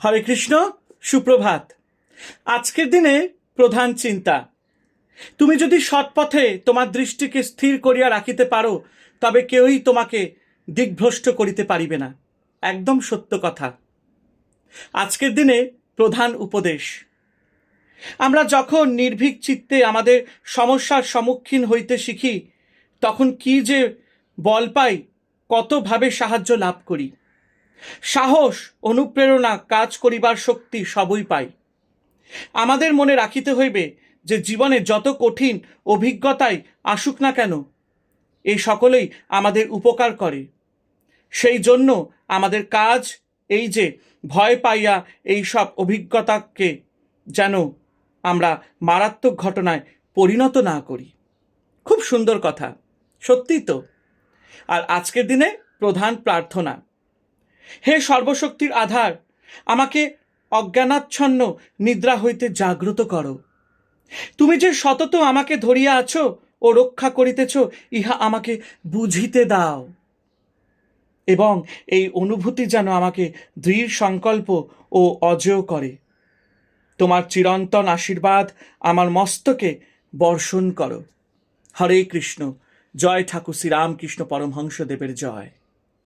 হরে কৃষ্ণ, সুপ্রভাত। আজকের দিনে প্রধান চিন্তা, তুমি যদি সৎপথে তোমার দৃষ্টিকে স্থির করিয়া রাখিতে পারো, তবে কেউই তোমাকে দিগ্ভ্রষ্ট করিতে পারিবে না। একদম সত্য কথা। আজকের দিনে প্রধান উপদেশ, আমরা যখন নির্ভীক চিত্তে আমাদের সমস্যার সম্মুখীন হইতে শিখি, তখন কি যে বল পাই, কতভাবে সাহায্য লাভ করি, সাহস, অনুপ্রেরণা, কাজ করিবার শক্তি সবই পাই। আমাদের মনে রাখিতে হইবে যে জীবনে যত কঠিন অভিজ্ঞতাই আসুক না কেন, এই সকলেই আমাদের উপকার করে। সেই জন্য আমাদের কাজ এই যে ভয় পাইয়া এই সব অভিজ্ঞতাকে যেন আমরা মারাত্মক ঘটনায় পরিণত না করি। খুব সুন্দর কথা, সত্যি তো। আর আজকের দিনে প্রধান প্রার্থনা, হে সর্বশক্তির আধার, আমাকে অজ্ঞানাচ্ছন্ন নিদ্রা হইতে জাগ্রত করো। তুমি যে সতত আমাকে ধরিয়া আছো ও রক্ষা করিতেছ, ইহা আমাকে বুঝিতে দাও, এবং এই অনুভূতি যেন আমাকে দৃঢ় সংকল্প ও অজেয় করে। তোমার চিরন্তন আশীর্বাদ আমার মস্তকে বর্ষণ করো। হরে কৃষ্ণ। জয় ঠাকুর শ্রীরামকৃষ্ণ পরমহংসদেবের জয়।